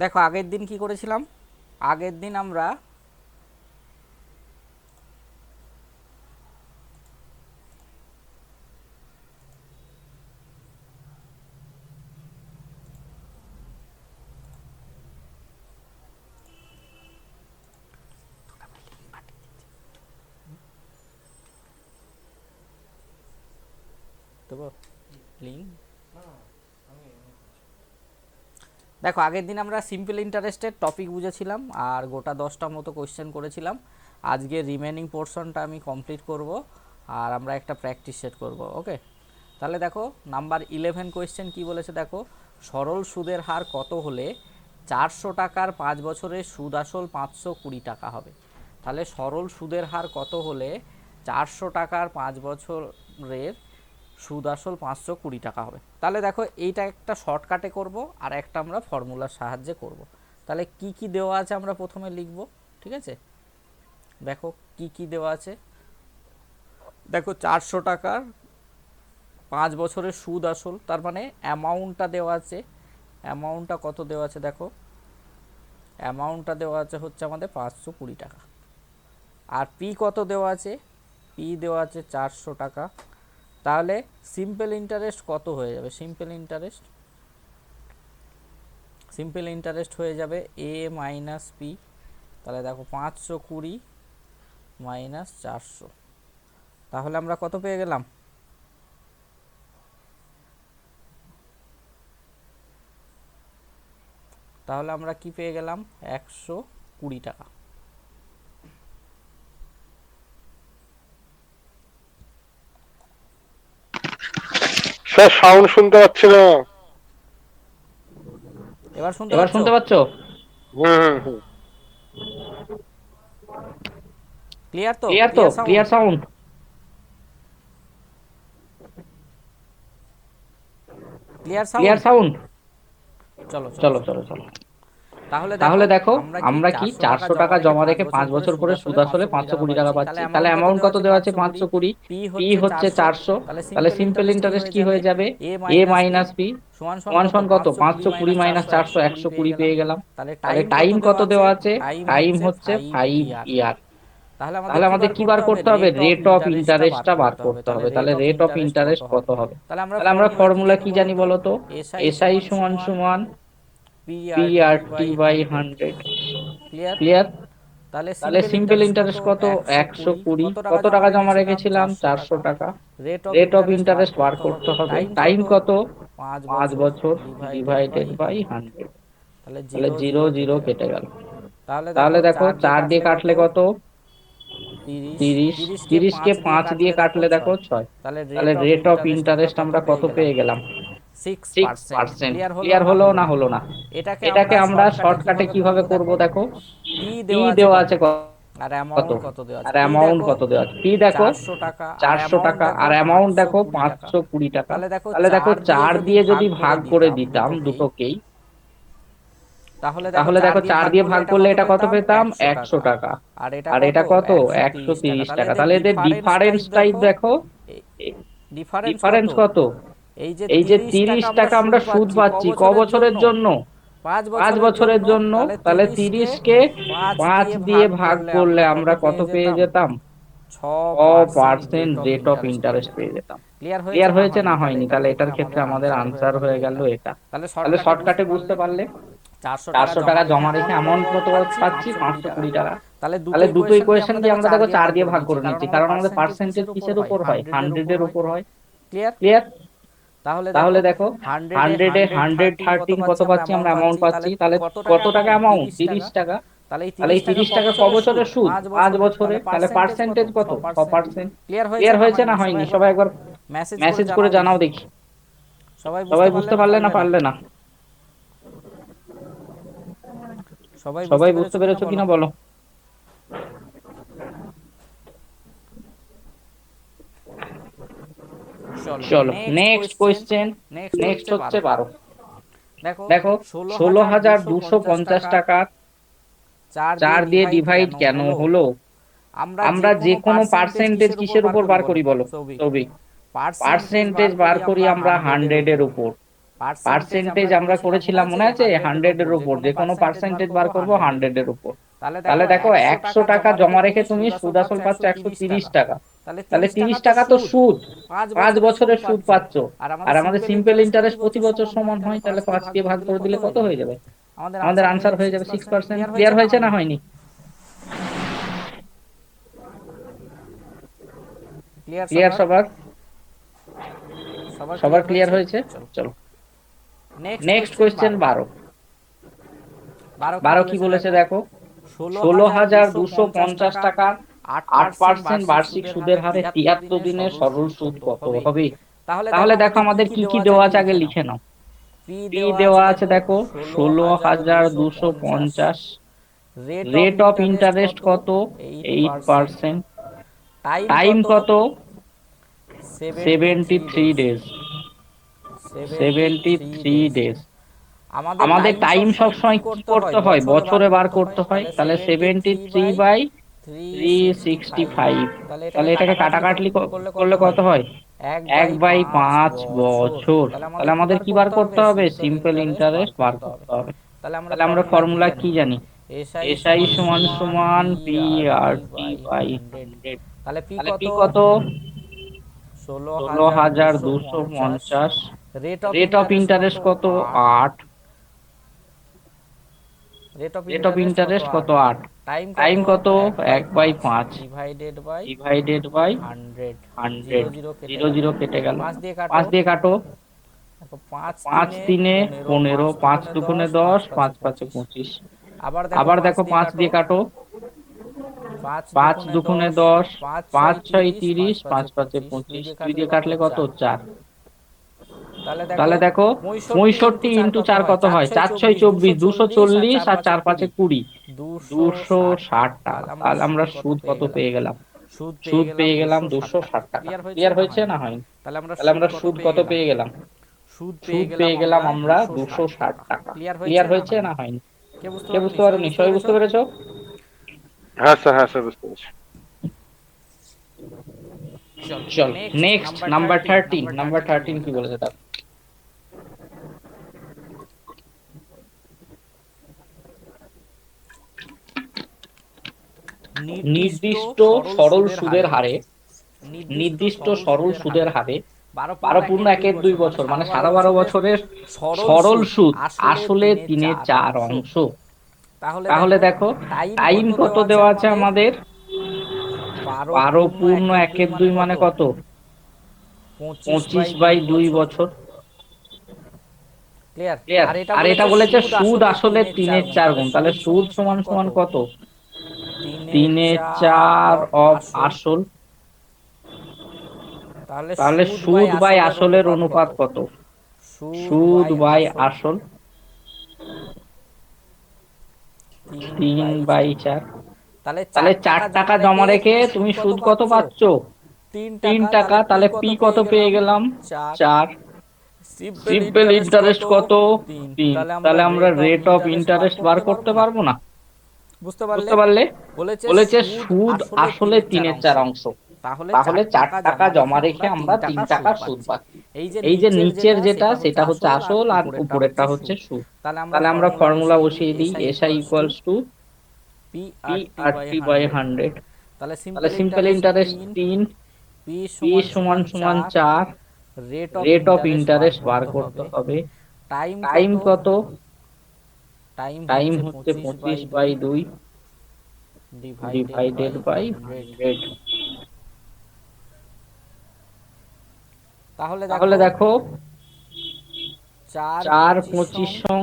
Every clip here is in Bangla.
দেখো আগের দিন কি করেছিলাম, আগের দিন আমরা দেবো লিঙ্ক। দেখো আগের দিন আমরা সিম্পল ইন্টারেস্টের টপিক বুঝেছিলাম আর গোটা 10টা মতো কোয়েশ্চেন করেছিলাম। আজকে রিমেনিং পোর্শনটা আমি কমপ্লিট করব আর আমরা একটা প্র্যাকটিস সেট করব। ওকে, তাহলে দেখো নাম্বার 11 কোয়েশ্চেন কি বলেছে দেখো, সরল সুদের হার কত হলে 400 টাকার 5 বছরের সুদ আসল 520 টাকা হবে। তাহলে সরল সুদের হার কত হলে 400 টাকার 5 বছরের সুদ আসল 520 টাকা হবে। তাহলে দেখো এইটা একটা শর্টকাটে করব আর একটা আমরা ফর্মুলার সাহায্যে করব। তাহলে কি কি দেওয়া আছে আমরা প্রথমে লিখব, ঠিক আছে। দেখো কি কি দেওয়া আছে, দেখো 400 টাকার 5 বছরের সুদ আসল, তার মানে অ্যামাউন্টটা দেওয়া আছে। অ্যামাউন্টটা কত দেওয়া আছে দেখো, অ্যামাউন্টটা দেওয়া আছে হচ্ছে আমাদের 520 টাকা। আর পি কত দেওয়া আছে, পি দেওয়া আছে 400 টাকা। তাহলে সিম্পল ইন্টারেস্ট কত হয়ে যাবে, সিম্পল ইন্টারেস্ট হয়ে যাবে এ মাইনাস পি। তাহলে দেখো 520 মাইনাস 400, তাহলে আমরা কত পেয়ে গেলাম, তাহলে আমরা কি পেয়ে গেলাম 120 টাকা। স্যার সাউন্ড শুনতে পাচ্ছি না। এবার শুনতে এবার পাচ্ছ? শুনতে পাচ্ছ? হুম হুম হুম। ক্লিয়ার তো, ক্লিয়ার তো? Clear sound? Clear sound? Clear clear sound? Sound? চলো চলো চলো চলো। চলো চলো। তাহলে দেখো তাহলে দেখো আমরা কি আমরা কি 400 টাকা 400 জমা টাকা রেখে জমা 5 রেখে বছর 5 পরে বছর সুদ পরে আসলে সুদ আসলে 520 টাকা 520 টাকা পাচ্ছি। তাহলে পাচ্ছি। তাহলে অ্যামাউন্ট কত অ্যামাউন্ট দেওয়া কত আছে দেওয়া আছে 520, 520, পি পি হচ্ছে হচ্ছে 400। 400। তাহলে তাহলে সিম্পল সিম্পল ইন্টারেস্ট কি ইন্টারেস্ট হয়ে কি যাবে, হয়ে যাবে? এ এ মাইনাস পি মাইনাস পি সমান সমান সমান কত, সমান কত? 520 520 মাইনাস মাইনাস 400, 400, 120 পেয়ে 120 গেলাম। পেয়ে গেলাম। তাহলে তাহলে টাইম কত টাইম দেওয়া কত আছে, দেওয়া আছে? টাইম টাইম হচ্ছে হচ্ছে 5 5 ইয়ার। ইয়ার। তাহলে আমাদের তাহলে কি আমাদের বার কি করতে বার হবে, করতে হবে? রেট অফ রেট অফ ইন্টারেস্টটা বার ইন্টারেস্টটা বার করতে হবে। করতে তাহলে হবে। রেট তাহলে অফ রেট অফ ইন্টারেস্ট কত ইন্টারেস্ট কত হবে, হবে? তাহলে আমরা তাহলে আমরা ফর্মুলা কি ফর্মুলা জানি কি বলো জানি তো, বলো তো? এসআই এসআই সমান সমান সমান সমান PRT PRT by by 100। 100। Clear? Clear? তাহলে তাহলে সিম্পল সিম্পল ইন্টারেস্ট কত, ইন্টারেস্ট কত? 120। 120। কত টাকা কত জমা টাকা জমা রেখেছিলাম, রেখেছিলাম? 400 400 টাকা। টাকা। Rate of rate of interest বার ইন্টারেস্ট বার করতে হবে, করতে হবে। টাইম কত, টাইম কত? 5 5 বছর বছর ডিভাইডেড বাই ডিভাইডেড বাই 100। 100। তাহলে তাহলে 0 জিরো 0 জিরো কেটে গেল। কেটে গেল। তাহলে দেখো তাহলে দেখো 4 দিয়ে 4 দিয়ে কাটলে কত, কাটলে কত? 30। 30। 30কে 30 কে 5 দিয়ে 5 দিয়ে কাটলে দেখো কাটলে দেখো 6। 6। তাহলে তাহলে rate of rate of interest আমরা ইন্টারেস্ট কত আমরা কত পেয়ে গেলাম, পেয়ে গেলাম? 6%। 6%। ক্লিয়ার হলো ক্লিয়ার না হলো হলো না না? হলো না? এটাকে এটাকে আমরা আমরা শর্টকাটে শর্টকাটে কিভাবে করব কিভাবে করব দেখো, দেখো। পি পি দেওয়া আছে দেওয়া কত আছে আর কত? অ্যামাউন্ট কত দেওয়া আছে, আর পি অ্যামাউন্ট দেখো কত দেওয়া আছে? পি দেখো 400 টাকা আর 400 অ্যামাউন্ট টাকা দেখো আর অ্যামাউন্ট দেখো 520 টাকা। 520 টাকা। তাহলে দেখো তাহলে দেখো 4 দিয়ে 4 যদি দিয়ে ভাগ যদি করে ভাগ করে দিতাম দিতাম দুটোকেই, দুটোকেই, তাহলে দেখো তাহলে 4 দেখো দিয়ে 4 ভাগ দিয়ে করলে ভাগ এটা করলে কত এটা কত পেতাম, পেতাম? 100 100 টাকা। টাকা। আর এটা আর কত, এটা কত? 130 টাকা। 130 তাহলে টাকা। এদের তাহলে এদের ডিফারেন্স ডিফারেন্স টাইপ টাইপ দেখো, দেখো। ডিফারেন্স কত, ডিফারেন্স কত? এই যে এই যে 30 টাকা 30 আমরা টাকা সুদ আমরা সুদ পাচ্ছি ক পাচ্ছি ক বছরের বছরের জন্য, জন্য? 5 5 বছরের বছরের জন্য। জন্য। তাহলে তাহলে 30 কে 30 কে 5 5 দিয়ে দিয়ে ভাগ ভাগ করলে করলে আমরা কত আমরা কত পেয়ে পেয়ে যেতাম, যেতাম? 6% 6% rate of rate of interest পেয়ে ইন্টারেস্ট যেতাম। পেয়ে যেতাম। ক্লিয়ার হয়েছে ক্লিয়ার না হয়েছে না হয়নি? তাহলে হয়নি? এটার তাহলে ক্ষেত্রে এটার ক্ষেত্রে আমাদের আমাদের আনসার হয়ে আনসার গেল হয়ে গেল এটা। এটা। তাহলে তাহলে শর্টকাটে শর্টকাটে বুঝতে বুঝতে পারলে পারলে 400 টাকা 400 জমা টাকা রেখে জমা রেখে অ্যামাউন্ট কত অ্যামাউন্ট কত পাচ্ছি, পাচ্ছি? 520 টাকা। 520 টাকা। তাহলে দুটো তাহলে দুটো ইকুয়েশন কি ইকুয়েশন আমরা কি দেখো আমরা 4 দেখো দিয়ে 4 ভাগ দিয়ে করে ভাগ নিচ্ছি, করে কারণ নিচ্ছি, আমাদের কারণ আমাদের পার্সেন্টেজ পার্সেন্টেজ কিসের উপর কিসের হয়, উপর হয়? 100 এর 100 উপর এর হয়। উপর হয়। ক্লিয়ার? ক্লিয়ার? তাহলে দেখো তাহলে দেখো 100 এ 100 এ 100 113 কত 13 পাচ্ছি কত আমরা, পাচ্ছি আমরা? অ্যামাউন্ট অ্যামাউন্ট পাচ্ছি। তাহলে পাচ্ছি। তাহলে কত টাকা কত টাকা অ্যামাউন্ট, অ্যামাউন্ট? 30 30 টাকা। টাকা। তাহলে এই তাহলে 30 এই টাকা 30 ক টাকা ক বছরের সুদ, বছরের সুদ? 5 5 বছরের। তাহলে বছরের। তাহলে পার্সেন্টেজ কত, পার্সেন্টেজ কত? 6%। 6%। ক্লিয়ার হয়েছে ক্লিয়ার না হয়েছে না হয়নি? সবাই হয়নি? একবার সবাই একবার মেসেজ করে মেসেজ করে জানাও জানাও দেখি, দেখি। সবাই বুঝতে সবাই পারলে বুঝতে না পারলে না পারলে না? পারলে না? সবাই বুঝতে সবাই বুঝতে পেরেছো কিনা পেরেছো বলো। কিনা বলো। চলো চলো next next question. Question. Next next হচ্ছে হচ্ছে 12। 12। দেখো দেখো 16,250 16,250 টাকা টাকা 4 দিয়ে 4 দিয়ে ডিভাইড ডিভাইড কেন কেন হলো, হলো? আমরা যে আমরা যে কোনো কোনো পার্সেন্টেজ পার্সেন্টেজ কিসের উপর কিসের বার উপর করি বার বলো করি বলো? সৌভিক, সৌভিক। পার্সেন্টেজ বার পার্সেন্টেজ বার করি করি আমরা আমরা 100 এর 100 এর উপর। উপর। পার্সেন্টেজ আমরা করেছিলাম মনে আছে 100 এর উপর, যে কোনো পার্সেন্টেজ বার করব 100 এর উপর। তাহলে দেখো 100 টাকা জমা রেখে তুমি সুদ আসল পাচ্ছ 130 টাকা, তাহলে 30 টাকা তো সুদ, 5 বছরের সুদ পাচ্ছ। আর আমাদের সিম্পল ইন্টারেস্ট প্রতি বছর সমান হয়, তাহলে 5 দিয়ে ভাগ করে দিলে কত হয়ে যাবে? আমাদের আনসার হয়ে যাবে 6%। ক্লিয়ার হয়েছে না হয়নি? ক্লিয়ার সবার? সবার ক্লিয়ার হয়েছে? চলো নেক্সট কোয়েশ্চেন 12। 12 কি বলেছে দেখো, 16,250 টাকা 8% বার্ষিক সুদের হারে 73 দিনের সরল সুদ কত হবে? তাহলে দেখো আমাদের কি কি দেওয়া আছে আগে লিখে নাও। পি দেওয়া আছে দেখো 16,250, রেট অফ ইন্টারেস্ট কত 8%, টাইম কত 73 ডেজ, 73 ডেজ। আমাদের টাইম সবসময় কি করতে হয়, বছরে বার করতে হয়, তাহলে 73/365। তাহলে এটাকে কাটাকাটি করলে কত হয়? 1/5 বছর। তাহলে আমাদের কি বার করতে হবে? সিম্পল ইন্টারেস্ট বার করতে হবে। তাহলে আমরা ফর্মুলা কি জানি? এসআই সমান সমান পি আর টি বাই 100। তাহলে পি কত? 16,250, রেট অফ ইন্টারেস্ট কত 8, রেট অফ ইন্টারেস্ট কত 8, টাইম কত 1/5 ডিভাইডেড বাই 100, 0 0 কেটে গেল, 5 দিয়ে কাটো, 5 3 15, 5 2 10, 5 5 25। আবার দেখো 5 দিয়ে কাটো, 5 2 10, 5 6 30, 5 5 25, 2 দিয়ে কাটলে কত 4। তাহলে দেখো 65 × 4 কত হয়? 4 6 24, 240, আর 4 5 20, 260 টাকা। তাহলে আমরা সুদ কত পেয়ে গেলাম? সুদ পেয়ে গেলাম 260 টাকা। ক্লিয়ার হয়েছে না হয়নি? তাহলে আমরা সুদ কত পেয়ে গেলাম? সুদ পেয়ে গেলাম আমরা 260 টাকা। ক্লিয়ার হয়েছে না হয়নি? কে বুঝতে পারোনি? সবাই বুঝতে পেরেছো? হ্যাঁ স্যার বুঝতে পেরেছি। চল নেক্সট নাম্বার 13। নাম্বার 13 কি বলেছে দেখো, নির্দিষ্ট সরল সুদের হারে, নির্দিষ্ট সরল সুদের হারে 12 বছর মানে 12.5 বছরের সরল সুদ আসলে 3/4 অংশ। তাহলে দেখো টাইম কত দেওয়া আছে আমাদের? 12 মানে কত? 25/2 বছর। ক্লিয়ার? আর এটা বলেছে সুদ আসলে 3/4 গুণ, তাহলে সুদ সমান সমান কত? 3/4 অফ আসল। তাহলে সুদ বাই আসলের অনুপাত কত? সুদ বাই আসল 3/4। তাহলে 4 টাকা জমা রেখে তুমি সুদ কত পাচ্ছ? 3 টাকা। তাহলে পি কত পেয়ে গেলাম? 4। সিম্পল ইন্টারেস্ট কত? 3। তাহলে আমরা রেট অফ ইন্টারেস্ট বার করতে পারবো না? বুঝতে পারলে? বলেছে সুদ আসলে 3/4 অংশ, তাহলে 4 টাকা জমা রেখে আমরা 3 টাকা সুদ পাচ্ছি। এই যে নিচের যেটা সেটা হচ্ছে আসল, আর উপরেরটা হচ্ছে সুদ। তাহলে আমরা ফর্মুলা বসিয়ে দিই, SI equals to P R T by 100। তাহলে সিম্পল ইন্টারেস্ট 3, পি সমান সমান 4, রেট অফ ইন্টারেস্ট বার করতে হবে। টাইম কত? টাইম হচ্ছে 25/2 ডিভাইডেড বাই 100। তাহলে দেখো 4 25 সং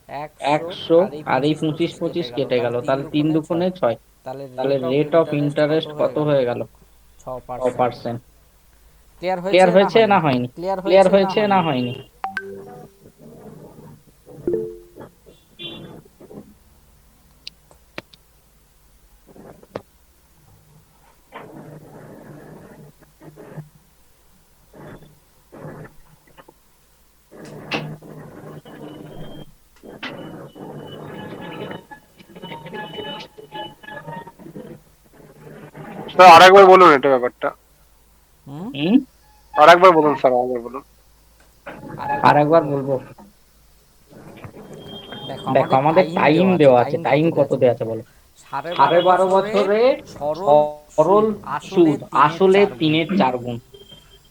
100, আর এই 25 25 কেটে গেল, তাহলে 3 দুগুণে 6। তাহলে রেট অফ ইন্টারেস্ট কত হয়ে গেল? 6%। ক্লিয়ার হয়েছে না হয়নি? ক্লিয়ার হয়েছে না হয়নি? স্যার আরেকবার বলুন এটা ব্যাপারটা। হুম আরেকবার বলুন স্যার, আরেকবার বলুন। আর একবার বলবো? দেখো দেখো আমাদের আমাদের টাইম টাইম দেওয়া আছে, দেওয়া আছে, টাইম কত টাইম দেওয়া কত আছে দেওয়া বলো। আছে বলো? 12.5 12.5 বছরে বছরে সরল সরল সুদ আসলে সুদ তিনের আসলে চার গুণ। 3/4 গুণ।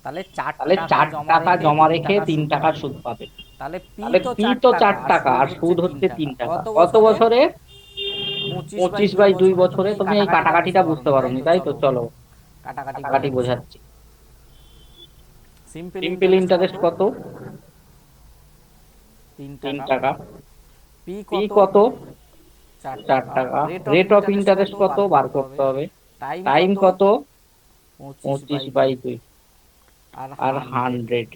তাহলে চার তাহলে টাকা 4 জমা টাকা রেখে জমা তিন রেখে টাকার 3 সুদ টাকার পাবে। সুদ পাবে। তাহলে পি তাহলে তো পি চার তো টাকা 4 আর টাকা সুদ আর হচ্ছে সুদ তিন হচ্ছে টাকা 3 টাকা, কত কত বছরে? বছরে? 25 বাই 25 দুই বাই 2 বছরে। তুমি বছরে। এই তুমি এই কাটাকাটিটা কাটাকাটিটা বুঝতে বুঝতে পারোনি, তাই পারোনি, তো? তাই তো? চলো চলো কাটাকাটি কাটাকাটি বোঝাচ্ছি। বোঝাচ্ছি। সিম্পল সিম্পল ইন্টারেস্ট কত? ইন্টারেস্ট কত? 3 3 টাকা। টাকা। পি পি কত? কত? 4 4 টাকা। টাকা। Rate of rate of interest কত? ইন্টারেস্ট কত? বার বার করতে হবে। করতে হবে। টাইম টাইম কত? কত? 25 25 বাই বাই 2 2 আর আর 100। 100।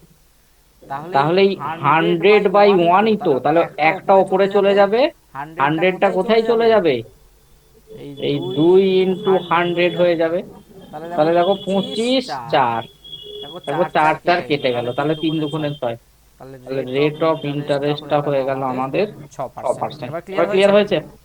তাহলে এই তাহলে এই 100 বাই 100 বাই 1ই তো, 1ই তো, তাহলে তাহলে একটা একটা উপরে ওপরে চলে চলে যাবে। যাবে। 100টা 100টা কোথায় চলে কোথায় চলে যাবে? যাবে? এই এই 2 2 ইন্টু ইন্টু 100 হয়ে 100 যাবে। হয়ে যাবে। তাহলে দেখো তাহলে দেখো 25 25 4। 4। দেখো দেখো 4 4 4 4 কেটে গেল, কেটে গেল, তাহলে 3 তাহলে 3 দুগুণে দুগুণে 6। 6। তাহলে তাহলে রেট অফ রেট অফ ইন্টারেস্টটা ইন্টারেস্টটা হয়ে গেল হয়ে গেল আমাদের আমাদের 6%। 6%। এবার এবার ক্লিয়ার ক্লিয়ার হয়েছে? হয়েছে?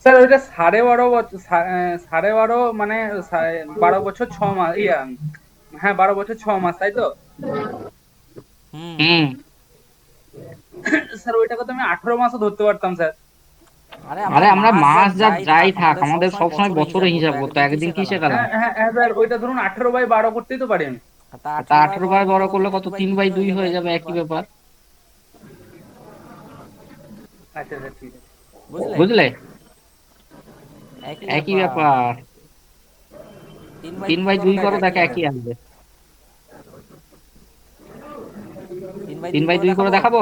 স্যার ওইটা 12.5 বছর, 12.5 মানে 12 বছর 6 মাস, ইয়া, হ্যাঁ 12 বছর 6 মাস, তাই তো? হুম। হুম। স্যার ওইটাকে তো আমি 18 মাসও ধরতে পারতাম স্যার। আরে আমরা আরে আমরা মাস যা মাস যা যাই যাই থাক থাক, আমাদের আমাদের সবসময় সবসময় বছরে বছরে হিসাব করতো, হিসাব করতো, একদিন একদিন কিসে কিসে কালাম। গেলাম। হ্যাঁ হ্যাঁ হ্যাঁ স্যার, ওইটা ধরুন 18/12 করতেই তো পারেন। তা তা 18 বাই 18 বড় বাই করলে বড় কত? করলে কত? 3 বাই 3 2 বাই হয়ে 2 যাবে, হয়ে যাবে, একই একই ব্যাপার। ব্যাপার। আচ্ছা স্যার, ঠিক আছে। বুঝলে? বুঝলে? একই একই ব্যাপার। ব্যাপার। 3 বাই 3 2 বাই করো, 2 দেখ করো, দেখ একই একই আসবে। আসবে। 3 বাই 3 2 বাই করে 2 করে দেখাবো? দেখাবো?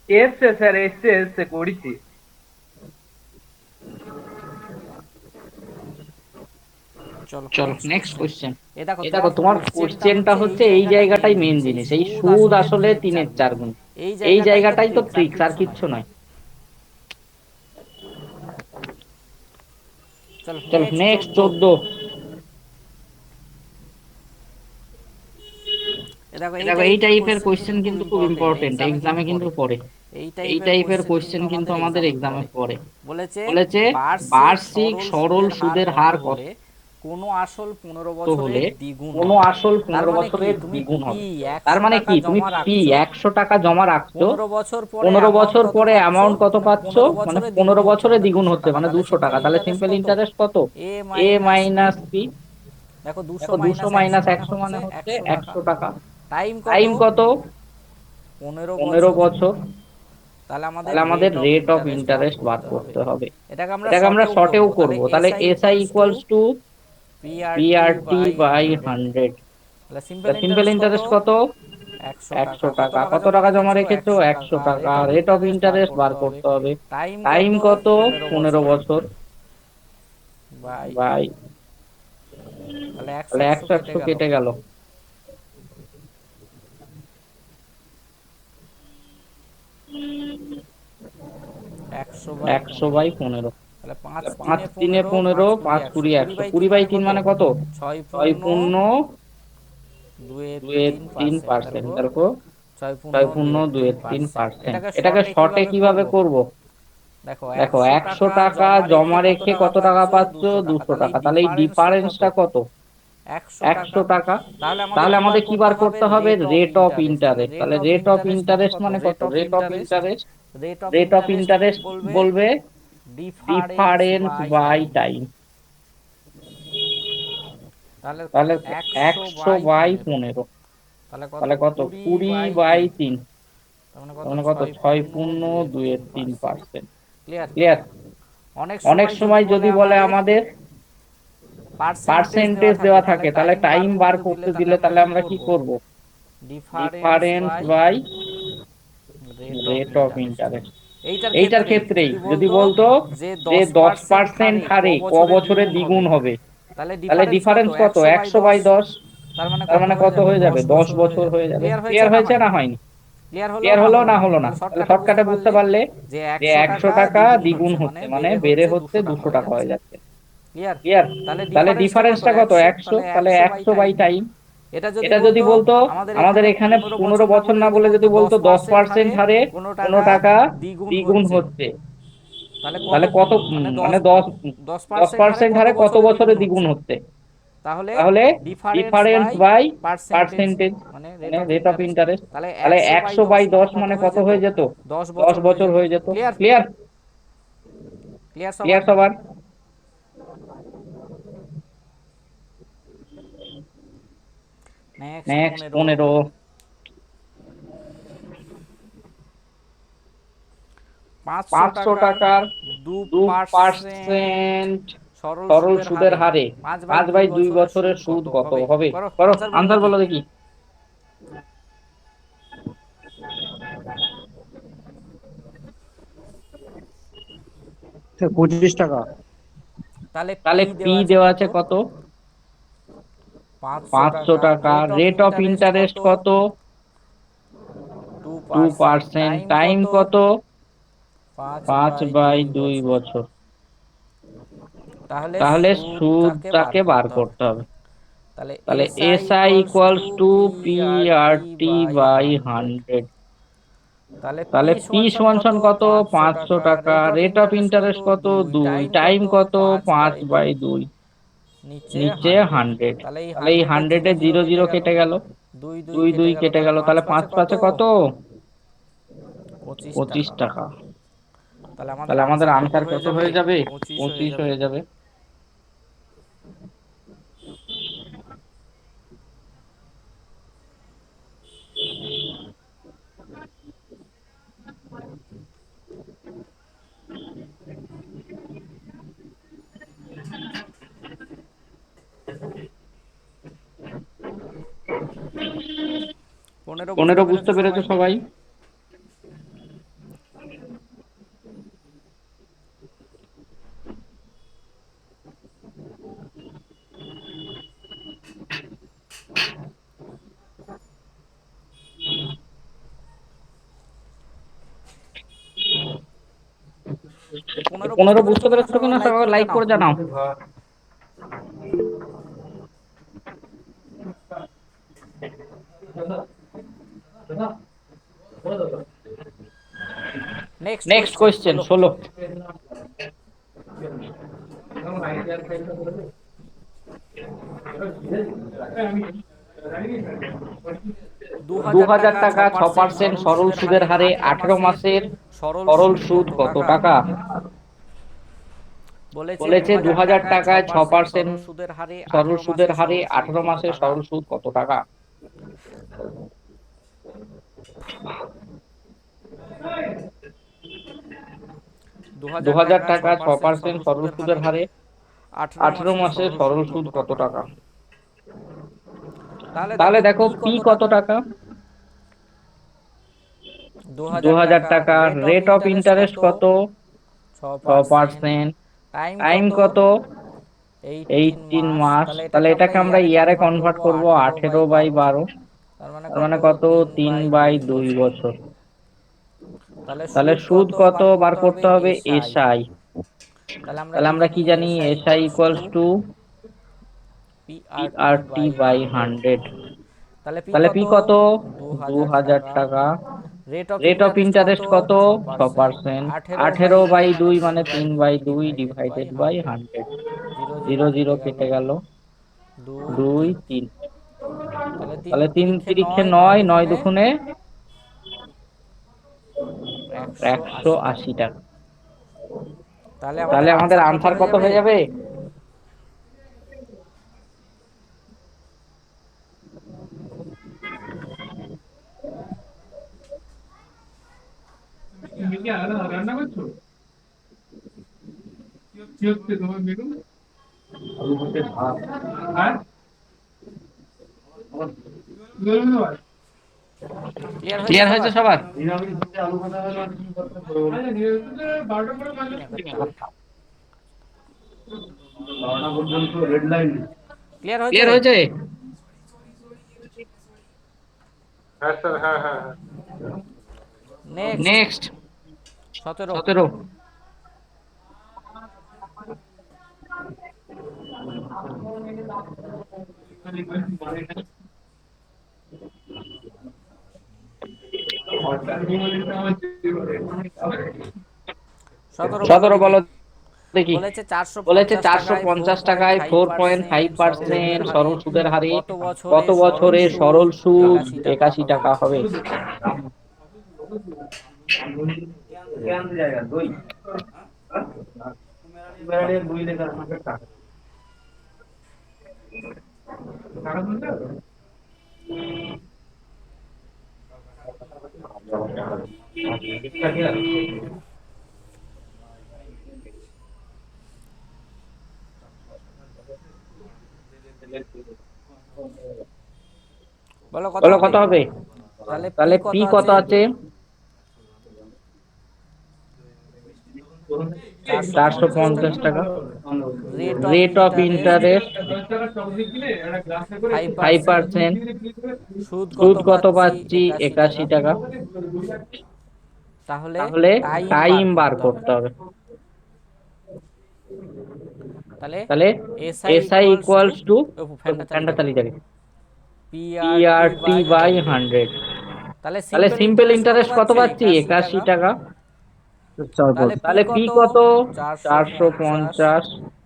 এসছে স্যার, এসছে এসছে, করেছি। চলো চলো নেক্সট নেক্সট কোশ্চেন। কোশ্চেন। এ দেখো এই দেখো তোমার তোমার কোশ্চেনটা কোশ্চেনটা হচ্ছে এই হচ্ছে এই জায়গাটাই মেন জায়গাটাই মেন জিনিস, এই জিনিস, এই সুদ সুদ আসলে আসলে 3/4 3 গুণ। 4 গুণ। এই এই জায়গাটাই তো জায়গাটাই তো ট্রিক্স, আর ট্রিক্স, আর কিচ্ছু নয়। কিচ্ছু নয়। চলো চলো নেক্সট নেক্সট 14। 14। এ দেখো এই দেখো এই টাইপের টাইপের কোশ্চেন কোশ্চেন কিন্তু খুব কিন্তু খুব ইম্পর্টেন্ট, ইম্পর্টেন্ট, এক্সামে কিন্তু এক্সামে কিন্তু পড়ে। পড়ে। এই এই টাইপের টাইপের কোশ্চেন কোশ্চেন কিন্তু কিন্তু আমাদের আমাদের এক্সামে এক্সামে পড়ে। পড়ে। বলেছে বলেছে বার্ষিক বার্ষিক সরল সরল সুদের হার সুদের কত হার কত হলে কোনো আসল 15 হলে বছরের দ্বিগুণ কোনো হবে। আসল তার 15 মানে কি, বছরের তুমি দ্বিগুণ পি হবে। তার 100 মানে টাকা কি, তুমি জমা ফি রাখছো, 100 টাকা জমা রাখছো, 15 বছর পরে 15 অ্যামাউন্ট বছর কত পরে পাচ্ছ? অ্যামাউন্ট কত মানে পাচ্ছ? 15 মানে বছরে দ্বিগুণ 15 হচ্ছে বছরে মানে দ্বিগুণ 200 হচ্ছে, টাকা। মানে তাহলে 200 সিম্পল টাকা। তাহলে ইন্টারেস্ট সিম্পল কত? ইন্টারেস্ট কত? এ এ মাইনাস পি। Minus P. দেখো 200 দেখো 200 মাইনাস 100 মাইনাস মানে 100 হচ্ছে মানে হচ্ছে 100 টাকা। 100 টাকা। টাইম কত? টাইম কত? 15 15 বছর। বছর। তাহলে আমাদের তাহলে আমাদের rate of rate of interest বার ইন্টারেস্ট বার করতে হবে। করতে হবে। এটাকে আমরা এটাকে আমরা শর্টেও শর্টেও করব, তাহলে করব, তাহলে SI SI equals to equals two PRT PRT by by 100। 100। তাহলে সিম্পল তাহলে সিম্পল ইন্টারেস্ট কত? ইন্টারেস্ট কত? 100 টাকা। 100 কত টাকা। টাকা কত জমা টাকা জমা রেখেছো? রেখেছো? 100 100 টাকা। টাকা। Rate of rate of interest বার ইন্টারেস্ট বার করতে হবে। করতে হবে। টাইম টাইম কত? কত? 15 15 বছর বছর বাই, বাই। তাহলে 100 তাহলে 100 100 কেটে 100 গেল। কেটে গেল। 100 বাই 100 15। বাই 15। তাহলে 5 5 3 তিনে 15, 15, 5 20 5 100। 20 20 100। বাই 3 20 বাই মানে 3 কত? মানে কত? 6 6 পূর্ণ পূর্ণ 2 এর 2 এর 3%। 3%। দেখো দেখো 6 পূর্ণ 6 2 পূর্ণ এর 2 এর 3%। 3%। এটাকে এটাকে শর্টে শর্টে কিভাবে কিভাবে করব? করব? দেখো দেখো 100 100 টাকা টাকা জমা রেখে জমা কত রেখে টাকা কত টাকা পাচ্ছ? পাচ্ছ? 200 টাকা। 200 তাহলে এই টাকা। তাহলে এই ডিফারেন্সটা কত? ডিফারেন্সটা কত? 100 টাকা। 100 টাকা। তাহলে আমাদের তাহলে কি বার আমাদের কি করতে বার হবে? করতে হবে? Rate of rate of interest. তাহলে ইন্টারেস্ট। রেট তাহলে অফ রেট অফ ইন্টারেস্ট মানে ইন্টারেস্ট কত? মানে কত? Rate of rate of interest, interest. Rate of rate of interest interest বলবে বলবে difference difference bye bye time. Time. তাহলে তাহলে 100 100 বাই বাই 15। 15। তাহলে কত? তাহলে কত? 20 20 বাই বাই 3। 3। তার মানে তার কত? মানে কত? 6 6 পূর্ণ পূর্ণ 2 এর 2 এর 3%। 3%। ক্লিয়ার? ক্লিয়ার? অনেক অনেক সময় যদি সময় বলে যদি বলে আমাদের আমাদের পার্সেন্টেজ দেওয়া পার্সেন্টেজ থাকে, দেওয়া তাহলে থাকে, তাহলে টাইম বার টাইম বার করতে দিলে করতে তাহলে দিলে আমরা তাহলে কি আমরা কি করব? করব? Difference difference bye bye rate of rate of interest. Interest. এইটার এইটার ক্ষেত্রেই ক্ষেত্রেই যদি যদি বলতো বলতো যে যে 10% 10% হারে ক হারে ক বছরে বছরে দ্বিগুণ হবে, দ্বিগুণ হবে, তাহলে তাহলে ডিফারেন্স কত? ডিফারেন্স কত? 100 বাই 100 10। বাই 10। তার মানে তার কত মানে হয়ে কত যাবে? হয়ে 10 যাবে? 10 বছর হয়ে বছর যাবে। হয়ে যাবে। ক্লিয়ার হয়েছে ক্লিয়ার না হয়েছে হয়নি? না হয়নি? ক্লিয়ার হলো ক্লিয়ার না হলো হলো না না? হলো না? তাহলে তাহলে শর্টকাটে শর্টকাটে বুঝতে বুঝতে পারলে পারলে যে যে 100 100 টাকা টাকা দ্বিগুণ দ্বিগুণ হচ্ছে, মানে হচ্ছে, মানে বেড়ে বেড়ে হচ্ছে হচ্ছে 200 টাকা 200 হয়ে টাকা যাচ্ছে। হয়ে যাচ্ছে। ক্লিয়ার? ক্লিয়ার? তাহলে তাহলে ডিফারেন্সটা কত? ডিফারেন্সটা কত? 100, 100, তাহলে তাহলে 100 বাই 100 বাই টাইম। টাইম। এটা যদি এটা যদি বলতো বলতো আমাদের আমাদের এখানে এখানে 15 15 বছর না বছর বলে না যদি বলে যদি বলতো বলতো 10% 10% হারে হারে কোনো কোনো টাকা টাকা দ্বিগুণ দ্বিগুণ হচ্ছে, হচ্ছে, তাহলে কত? তাহলে কত, মানে মানে 10 10 10% হারে 10% কত হারে কত বছরে বছরে দ্বিগুণ দ্বিগুণ হচ্ছে? হচ্ছে? তাহলে তাহলে difference difference bye bye percentage, percentage, মানে মানে rate of rate of interest. Interest. তাহলে তাহলে 100 বাই 100 10 বাই মানে 10 কত মানে হয়ে কত যেত? হয়ে যেত? 10 10 বছর হয়ে বছর যেত। হয়ে যেত। ক্লিয়ার? ক্লিয়ার? ক্লিয়ার ক্লিয়ার সবার? সবার? Next next 15, 15। 500 500 টাকার টাকার 2% 2% সরল সরল সুদের সুদের হারে হারে 5 বাই 5 2 বাই 2 বছরের সুদ বছরের সুদ কত কত হবে? হবে? করো, করো, আনসার বলো আনসার দেখি। বলো দেখি। 25 টাকা। তাহলে তাহলে পি পি দেওয়া আছে দেওয়া কত? আছে কত? 500 500 টাকা। টাকা। Rate of rate of interest interest কত? কত? 2%। 2%। টাইম টাইম কত? কত? 5 5 বাই বাই 2 2 বছর। বছর। তাহলে তাহলে সুদটাকে বার সুদটাকে বার করতে হবে। করতে হবে। তাহলে তাহলে SI SI equals to equals to P R PRT T by by 100। 100। তাহলে পি তাহলে পি সমান সমান সমান কত? সমান কত? 500 500 টাকা। টাকা। Rate of rate of interest কত? ইন্টারেস্ট কত? 2। 2। টাইম টাইম কত? কত? 5 5 বাই বাই 2। 2। নিচে নিচে 100। 100। তাহলে এই তাহলে এই 100 এর 100 0 এ 0 জিরো কেটে জিরো গেল। কেটে গেল। 2 2 2 কেটে 2 গেল। কেটে তাহলে গেল। 5 তাহলে 5 5 কত? 5 কত? 25 25 টাকা। টাকা। তাহলে আমাদের তাহলে আমাদের আনসার কত আনসার হয়ে কত যাবে? হয়ে যাবে? 25 হয়ে 25 যাবে। হয়ে যাবে। পনেরো বুঝতে 15 পেরেছো বুঝতে পেরেছো সবাই? সবাই? এই 15 বুঝতে 15 পেরেছো বুঝতে কিনা পেরেছো সবাই কিনা লাইক সবাই? করে লাইক জানাও। করে জানাও। Next next question question 16। 16। 2000 2000 টাকা টাকা 6% 6% সরল সরল সুদের হারে সুদের হারে 18 18 মাসের মাসের সরল সরল সুদ সুদ কত কত টাকা? টাকা? বলেছে বলেছে 2000 2000 টাকায় টাকায় 6% 6% সরল সুদের হারে সরল 18 সুদের মাসের হারে সরল সুদ 18 কত মাসের টাকা? সরল সুদ কত টাকা? 2000 2000 টাকা টাকা 6% 6% সরল সরল সুদের সুদের হারে হারে 18 18 মাসের মাসের সরল সরল সুদ সুদ কত কত টাকা? টাকা? তাহলে তাহলে দেখো দেখো পি পি কত কত টাকা? টাকা? 2000 2000 টাকা। টাকা। Rate of rate of interest interest কত? কত? 6%। 6%। টাইম টাইম কত? কত? 18 18 মাস। মাস। তাহলে তাহলে এটাকে আমরা এটাকে আমরা ইয়ারে ইয়ারে কনভার্ট কনভার্ট করব করব 18 বাই 18 বাই 12। 12। তার মানে তার কত? মানে কত? 3 3 বাই বাই 2 2 বছর। বছর। তাহলে তাহলে সুদ সুদ কত কত বার বার করতে হবে? করতে হবে? এসআই। এসআই। তাহলে আমরা তাহলে কি আমরা জানি? কি জানি? SI SI equals equals to two PRT PRT by by 100। 100। তাহলে পি তাহলে কত? পি কত? 2000 2000 টাকা। টাকা। Rate of rate of interest কত? ইন্টারেস্ট কত? 6%। 6%। 18 বাই 18 2 বাই মানে 2 3 মানে by 3 2 by 2 divided by divided by 100। 100। 0 0 0 0 কেটে গেল। কেটে গেল। 2 2 3। 3। তাহলে 3 তাহলে 3 তিরিক্ষে তিরিক্ষে 9, 9 9, 9 দুগুণে দুগুণে 180 180 টাকা। টাকা। তাহলে তাহলে আমাদের আমাদের আনসার কত আনসার হয়ে কত যাবে? হয়ে যাবে? ক্লিয়ার হয়েছে ক্লিয়ার হয়েছে সবার? সবার? ক্লিয়ার হয়েছে? ক্লিয়ার হয়েছে? হ্যাঁ স্যার, হ্যাঁ হ্যাঁ হ্যাঁ। Next next 17। 17। সতেরো বলো 17 দেখি। বলো দেখি। বলেছে চারশো বলেছে পঞ্চাশ টাকায় 450 টাকায় 4.5% সরল সুদের হারে কত বছরে সরল সুদ 81 টাকা হবে? বলো কত বলো হবে। কত হবে? তাহলে পি তাহলে কত পি কত আছে? আছে? চারশো 450 পঞ্চাশ টাকা। টাকা। Rate of rate of interest interest 5%। 5%। সুদ কত সুদ কত পাচ্ছি? পাচ্ছি? 81 টাকা। 81 টাকা। তাহলে তাহলে টাইম বার টাইম বার করতে হবে। করতে হবে। তাহলে তাহলে SI SI equals to, equals two, ফ্যানটা চালিয়ে ফ্যানটা দাও, চালিয়ে যাবে, পিআরটি পিআরটি বাই বাই 100। 100। তাহলে তাহলে সিম্পল সিম্পল ইন্টারেস্ট কত ইন্টারেস্ট কত পাচ্ছি? পাচ্ছি? 81 81 টাকা। টাকা। তাহলে পি তাহলে পি কত? কত? 450। 450।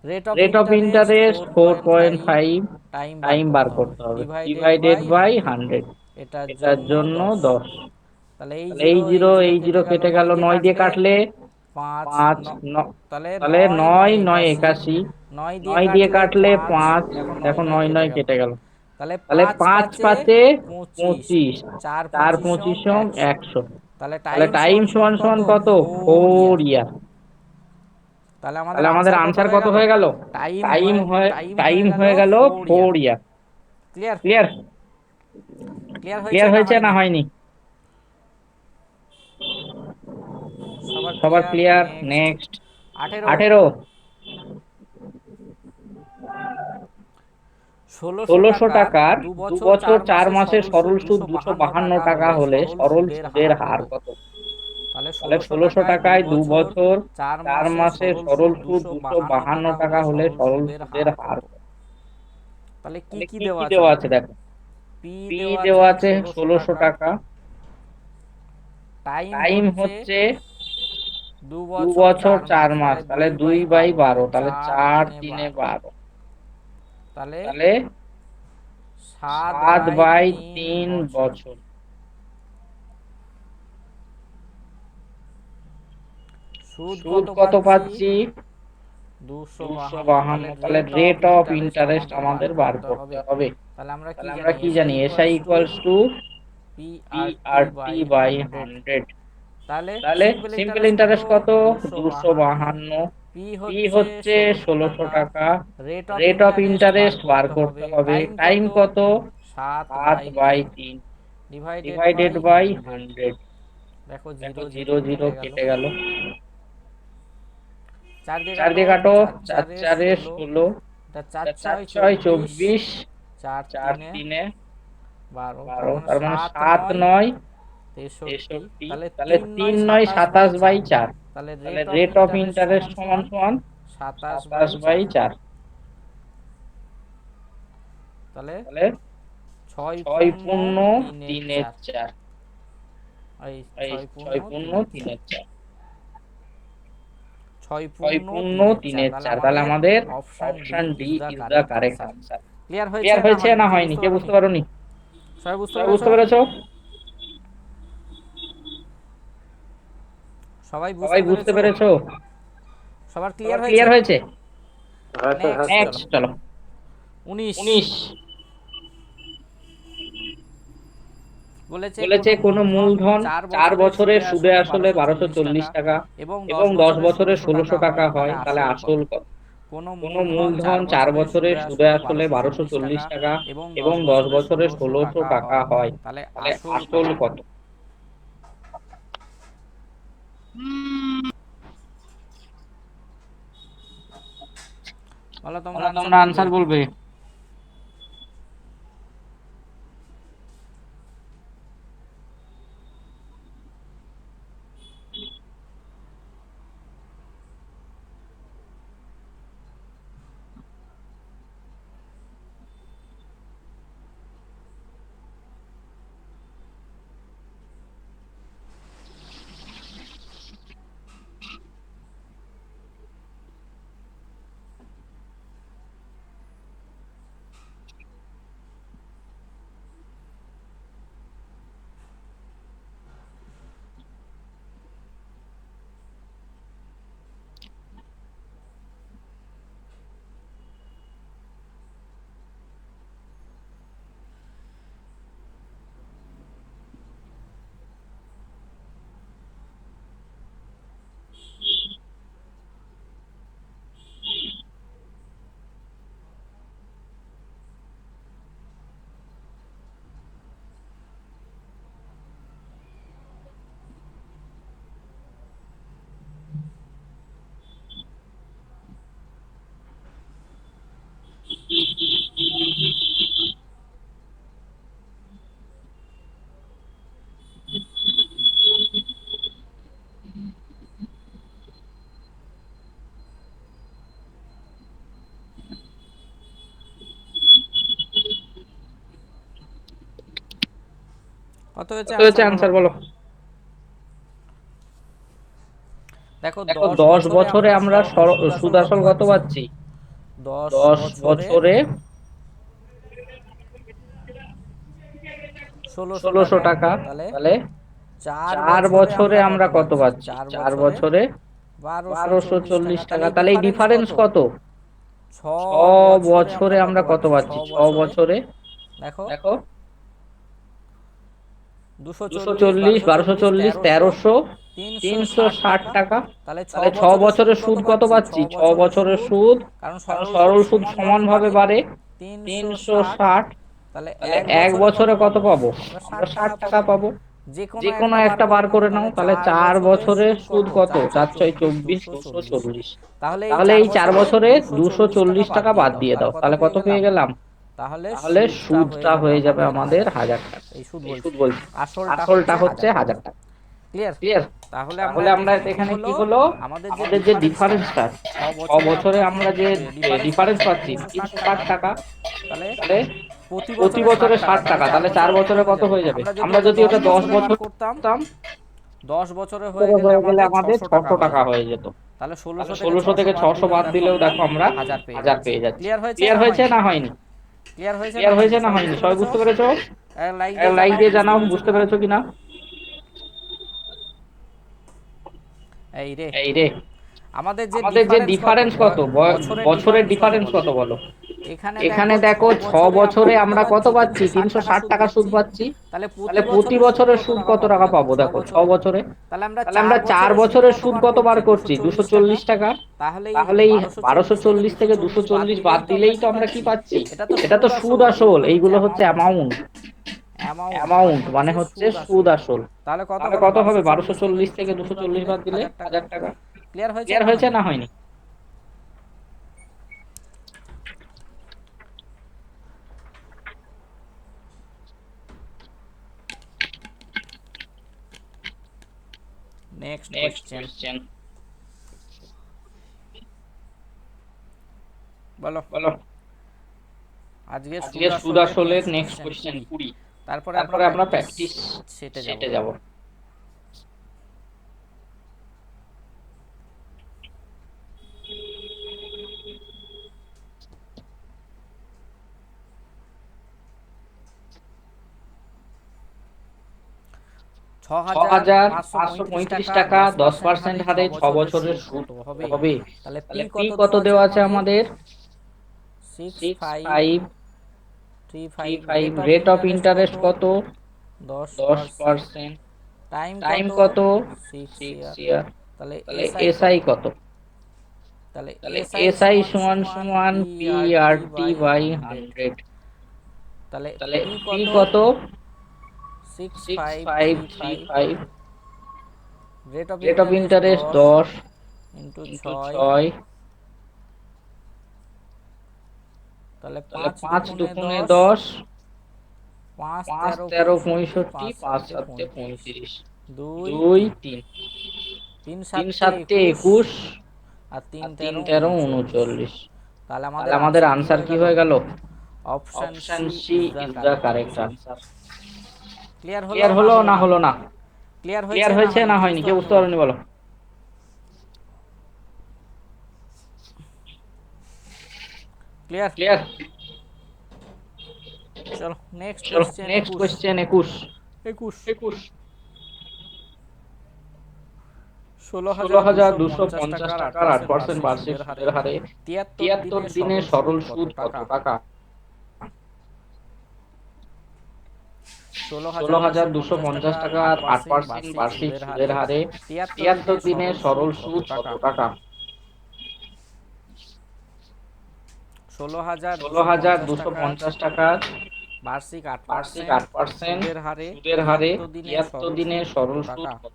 Rate of rate of interest interest 4.5। 4.5। Time বার টাইম বার করতে হবে, করতে হবে, ডিভাইডেড ডিভাইডেড বাই বাই 100। 100। এটার এটার জন্য জন্য 10। 10। তাহলে এই তাহলে জিরো এই জিরো এই কেটে জিরো গেল, কেটে গেল, 9 দিয়ে 9 দিয়ে কাটলে কাটলে 5 5। তাহলে তাহলে 9 9 9 9 81। 81। 9 দিয়ে 9 দিয়ে কাটলে কাটলে 5। 5। দেখো 9 দেখো 9 9 কেটে 9 গেল। কেটে গেল। তাহলে তাহলে 5 5 5 5 25। 25। 4 4 25 25 100। 100। তাহলে তাহলে টাইম টাইম সমান সমান সমান কত? সমান কত? 4 4 ইয়ার। ইয়ার। তাহলে আমাদের তাহলে আমাদের আনসার কত আনসার হয়ে কত গেল? হয়ে গেল? টাইম টাইম হয়ে হয়ে টাইম হয়ে টাইম গেল হয়ে গেল 4 ইয়ার। 4 ইয়ার। ক্লিয়ার? ক্লিয়ার? ক্লিয়ার হয়েছে ক্লিয়ার না হয়েছে না হয়নি? হয়নি? সবার সবার ক্লিয়ার। ক্লিয়ার। নেক্সট। নেক্সট। 18। 18। ষোলোশো 1600 টাকার টাকার 2 বছর 2 বছর 4 4 মাসে মাসে সরল সুদ সরল সুদ 252 252 টাকা টাকা হলে হলে সরল সরল সুদের সুদের হার হার কত? কত? তাহলে তাহলে 1600 1600 টাকায় টাকায় 2 2 বছর বছর 4 4 মাসে মাসে সরল সুদ সরল সুদ 252 252 টাকা টাকা হলে হলে সরল সরল সুদের সুদের হার হার কত? কত? তাহলে কি তাহলে কি কি দেওয়া কি আছে দেওয়া দেখো। আছে দেখো। পি পি দেওয়া আছে দেওয়া আছে 1600 1600 টাকা। টাকা। টাইম টাইম হচ্ছে হচ্ছে 2 2 বছর বছর 4 4 মাস, মাস, তাহলে তাহলে 2 বাই 2 বাই 12, তাহলে 12, তাহলে 4 4 3 3 12। 12। তাহলে তাহলে 7 7 বাই বাই 3 3 বছর। বছর। সুদ সুদ কত কত পাচ্ছি? পাচ্ছি? 252। তাহলে 252। তাহলে rate of rate of interest interest আমাদের বার আমাদের বার করতে করতে হবে। হবে। তাহলে আমরা কি তাহলে আমরা জানি? কি এসআই জানি? SI equals to equals two PRT PRT by by 100। 100। তাহলে তাহলে সিম্পল সিম্পল ইন্টারেস্ট কত? ইন্টারেস্ট কত? 252। 252। পি পি হচ্ছে হচ্ছে 1600 1600 টাকা। টাকা। Rate of rate of interest বার ইন্টারেস্ট বার করতে করতে হবে। হবে। টাইম টাইম কত? কত? 7 7 by by 3 3 divided by divided by 100। 100। দেখো দেখো 0 জিরো 0 জিরো কেটে গেল। কেটে গেল। 4 দিয়ে 4 কাটো। দিয়ে কাটো। 4 4 4 4 16। 16। এটা 4 4 6 6 24। 24। 4 4 3 3 12, তার 12, মানে তার মানে 7 7 9 9 63। 63। তাহলে তাহলে 3 3 9 9 27 বাই 27 বাই 4। 4। তাহলে তাহলে rate of rate of interest interest সমান সমান সমান সমান 27 বাই 27 বাই 4। 4। তাহলে তাহলে 6 6 পূর্ণ পূর্ণ 3 এর 3 এর 4। 4। এই এই 6 পূর্ণ 6 পূর্ণ 3 এর 3 4। এর 4। 6 6 পূর্ণ পূর্ণ 3 এর 3 4। এর তাহলে 4। তাহলে আমাদের আমাদের option D option D is the is the correct correct answer. Answer. Clear হয়েছে ক্লিয়ার না হয়েছে হয়নি? না কেউ হয়নি? বুঝতে কে পারোনি? বুঝতে পারোনি? সবাই বুঝতে সবাই পেরেছো? বুঝতে পেরেছো? সবাই সবাই বুঝতে বুঝতে পেরেছো? পেরেছো? সবার সবার ক্লিয়ার হয়েছে? ক্লিয়ার হয়েছে? হ্যাঁ স্যার, হ্যাঁ নেক্সট স্যার। চলো। নেক্সট চলো। 19 19। বলেছে বলেছে কোনো কোনো মূলধন মূলধন 4 4 বছরের বছরের সুদে সুদে আসলে আসলে 1240 1240 টাকা টাকা এবং 10 এবং 10 বছরে বছরে 1600 টাকা 1600 টাকা হয়, হয়, তাহলে তাহলে আসল কত? আসল কত? কোনো কোনো মূলধন মূলধন 4 4 বছরের বছরের সুদে সুদে আসলে আসলে 1240 1240 টাকা টাকা এবং এবং 10 10 বছরে বছরে 1600 1600 টাকা টাকা হয়, হয়, তাহলে তাহলে আসল আসল কত? কত? বলো তোমরা বলো আনসার তোমরা বলবে। আনসার বলবে। কত হয়েছে কত হচ্ছে আনসার বলো। দেখো দেখো 10 10 বছরে বছরে আমরা সুদ সুদ আসল আসল কত পাচ্ছি? 10 10 বছরে বছরে 1600 1600 টাকা। টাকা। তাহলে তাহলে 4 4 বছরে বছরে আমরা আমরা কত কত পাচ্ছি? পাচ্ছি? 4 4 বছরে বছরে 1240 1240 টাকা। টাকা। তাহলে এই ডিফারেন্স কত? 6 বছরে বছরে আমরা কত পাচ্ছি? 6 6 বছরে বছরে দেখো দেখো 240 240 1240 1240 1300 1300 360 360 টাকা। টাকা। তাহলে তাহলে 6 6 বছরের বছরের সুদ সুদ কত কত পাচ্ছি? পাচ্ছি? 6 6 বছরের বছরের সুদ, সুদ, কারণ কারণ সরল সুদ সরল সুদ সমানভাবে সমানভাবে বাড়ে বাড়ে 360। 360। তাহলে তাহলে 1 এক বছরে কত বছরে কত পাবো? পাবো? আমরা আমরা 60 60 টাকা টাকা পাবো। পাবো। যে যে কোনো কোনো একটা বার একটা করে বার নাও। করে নাও। তাহলে তাহলে 4 4 বছরে বছরের সুদ সুদ কত? কত? 424 424 240। 240। তাহলে এই তাহলে 4 এই 4 বছরে বছরে 240 টাকা 240 বাদ টাকা দিয়ে বাদ দাও। দিয়ে তাহলে দাও। কত তাহলে কত পেয়ে পেয়ে গেলাম? গেলাম? তাহলে তাহলে সুদটা হয়ে যাবে আমাদের 1000 টাকা। এই সুদ এই বলছি, সুদ বলছি, আসলটা আসলটা হচ্ছে হচ্ছে 1000 টাকা। 1000 টাকা। ক্লিয়ার? ক্লিয়ার? তাহলে আমরা তাহলে আমরা এখানে এখানে কি হলো, আমাদের যে আমাদের যে ডিফারেন্সটা ডিফারেন্সটা 6 6 বছরে বছরে আমরা যে আমরা যে ডিফারেন্স ডিফারেন্স পাচ্ছি পাচ্ছি 360 360 টাকা। টাকা। তাহলে তাহলে প্রতি প্রতি বছরে 60 বছরে টাকা। 60 তাহলে টাকা। 4 তাহলে 4 বছরে কত বছরে হয়ে কত যাবে? হয়ে যাবে? আমরা আমরা যদি ওটা ওটা 10 10 বছরে বার বছর করতাম, করতাম, 10 বছরে হয়ে বছরে গেলে হয়ে গেলে আমাদের আমাদের 600 টাকা 600 হয়ে টাকা যেত। হয়ে যেত। তাহলে তাহলে 1600 থেকে 1600 থেকে 600 বাদ 600 দিলেও বাদ দেখো দিলেও আমরা দেখো আমরা 1000 পেয়ে 1000 যাচ্ছি। পেয়ে যাচ্ছি। ক্লিয়ার হয়েছে ক্লিয়ার না হয়েছে হয়নি? না হয়নি? ক্লিয়ার হয়েছে না ক্লিয়ার হয়নি? হয়েছে না সবাই হয়নি? বুঝতে সবাই পেরেছো? বুঝতে পেরেছো? লাইক দিয়ে লাইক জানাও দিয়ে বুঝতে জানাও পেরেছো বুঝতে কিনা। পেরেছো কিনা। এই রে, এই রে, আমাদের যে আমাদের যে ডিফারেন্স কত? ডিফারেন্স কত? বছরের বছরের ডিফারেন্স কত ডিফারেন্স বলো? কত বলো? এখানে এখানে দেখো 6 6 বছরে আমরা কত পাচ্ছি? পাচ্ছি? 360 টাকা 360 সুদ টাকা সুদ পাচ্ছি। পাচ্ছি। তাহলে প্রতি তাহলে প্রতি বছরের সুদ বছরের কত সুদ টাকা কত পাবো টাকা দেখো পাবো? 6 দেখো 6 বছরে। বছরে। তাহলে আমরা তাহলে 4 আমরা 4 বছরের সুদ বছরের সুদ কতবার কতবার করছি? করছি? 240 টাকা। 240 টাকা। তাহলে এই তাহলে এই 1240 1240 থেকে থেকে 240 240 বাদ বাদ দিলেই দিলেই তো তো আমরা আমরা কি কি পাচ্ছি? পাচ্ছি? এটা তো এটা তো সুদ সুদ আসল, আসল। এইগুলো এইগুলো হচ্ছে হচ্ছে অ্যামাউন্ট। অ্যামাউন্ট অ্যামাউন্ট মানে হচ্ছে সুদ সুদ আসল। আসল। তাহলে কত তাহলে হলো? কত হবে? 1240 থেকে 1240 থেকে 240 বাদ 240 দিলে বাদ দিলে 1000 টাকা। 1000 টাকা। ক্লিয়ার হয়েছে ক্লিয়ার না হয়েছে হয়নি? না হয়নি? নেক্সট নেক্সট কোশ্চেন কোশ্চেন বলো। বলো। আজকে আজকে সুদ আসলের নেক্সট কোশ্চেন 20। তারপরে তারপরে আমরা প্র্যাকটিস প্র্যাকটিস সেটে যাব। সেটে যাব। 6535 টাকা 10% হারে 6 বছরের সুদ হবে। তাহলে তাহলে পি কত দেওয়া আছে আমাদের? 6535। রেট অফ ইন্টারেস্ট কত? 10%। টাইম কত? 6 ইয়ার। তাহলে তাহলে এসআই এসআই কত? কত? তাহলে তাহলে এসআই এসআই সমান সমান পিআরটি বাই 100। তাহলে তাহলে পি পি কত? কত? 6535। 6535। Rate of rate of interest interest 10 10 into into 6। 6। তাহলে তাহলে 5 5 দুগুণে দুগুণে 10, 10, 5 5 13 13 65, 65, 5 5 7 7 35, 35, 2 2 3, 3 3 7 7 21 21 আর 3 আর 3 13 13 39। 39। তাহলে তাহলে আমাদের আমাদের আনসার কি আনসার হয়ে কি গেল? হয়ে গেল? Option option C C is the is the correct correct answer. Answer. Clear হলো ক্লিয়ার না হলো হলো না না? হলো না? ক্লিয়ার ক্লিয়ার হয়েছে না হয়েছে হয়নি? না কে হয়নি? বুঝতে কেউ পারেনি বুঝতে বলো? পারেনি বলো? ক্লিয়ার? ক্লিয়ার? চলো নেক্সট চলো কোশ্চেন নেক্সট 21। কোশ্চেন 21। 21 16,250 টাকার টাকার 8% 8% বার্ষিক বার্ষিক সুদের হারে সুদের হারে 73 73 দিনে দিনে সরল সরল সুদ কত সুদ কত টাকা? টাকা? 16,250 টাকা টাকার 8% 8% বার্ষিক বার্ষিক সুদের সুদের হারে হারে 73 দিনে 73 দিনে সরল কত সুদ কত টাকা? টাকা? 16,250 16,250 টাকার বার্ষিক বার্ষিক 8% 8% সুদের হারে সুদের হারে 73 দিনে 73 সরল দিনে সুদ কত সরল সুদ টাকা? কত?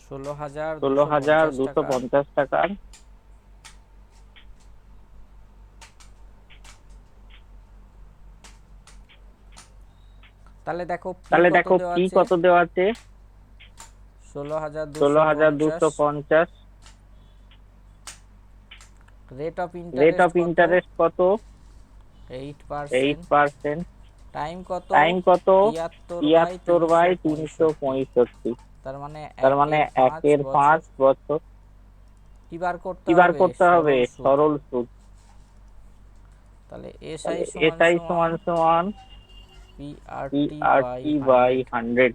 16,250 টাকার টাকার তাহলে দেখো পি কত দেওয়া আছে? 16,250 16,250 rate of rate of interest interest কত? 8%। 8%। টাইম কত? টাইম কত? 73/365। 73/365। তার মানে তার মানে 1 এর 5 বছর। কি বার করতে কি বার হবে? করতে হবে? সরল সুদ। সরল সুদ। তাহলে এসআই তাহলে সমান এসআই সমান সমান পিআরটি বাই পিআরটি বাই 100। 100।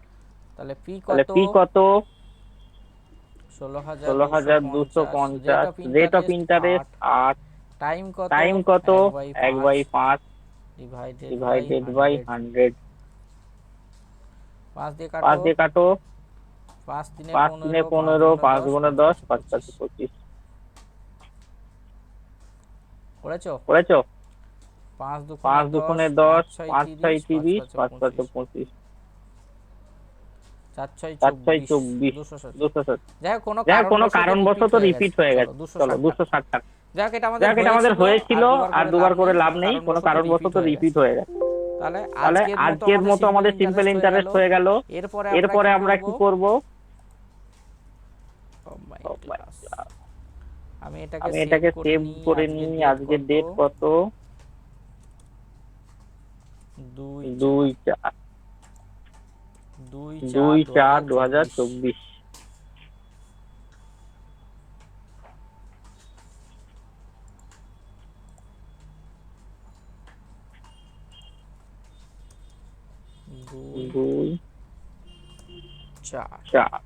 তাহলে পি তাহলে কত? পি কত? 16,250। Rate 16,250। Of rate of interest interest 8। 8। Time কত? টাইম কত? 1/5 1/5 ডিভাইডেড বাই ডিভাইডেড বাই 100। 100। 5 দিয়ে 5 কাটো। দিয়ে কাটো। 5 3 5 3 15, 5 15, গুণে 5 10, গুণে 5 10, 5 5 5 25। 25। করেছো? করেছো? 5 5 দুগুণে 10, দুগুণে 5 10, 6 5 6 30, 5 30, 5 5 5 25। 25। 4 6 4 6 24, 24, 260। 260। যাই হোক কোনো যাই হোক কোনো কারণবশত রিপিট কারণবশত হয়ে গেছে, রিপিট হয়ে চলো গেছে, চলো 260 টাকা। 260 টাকা। যাই হোক এটা যাই আমাদের হোক এটা আমাদের হয়েছিল, আর দুবার করে লাভ নেই, কোনো কারণবশত রিপিট হয়ে গেছে। তাহলে তাহলে আজকের মতো আমাদের সিম্পল ইন্টারেস্ট হয়ে গেল। এরপরে আমরা কি করব? আমি আমি সেভ এটাকে করে সেভ নিই। করে আজকের নিই। ডেট আজকের কত? ডেট কত? 2/4 2/4। 2/4 2024। 2/4/2024। দুই 2/4। চার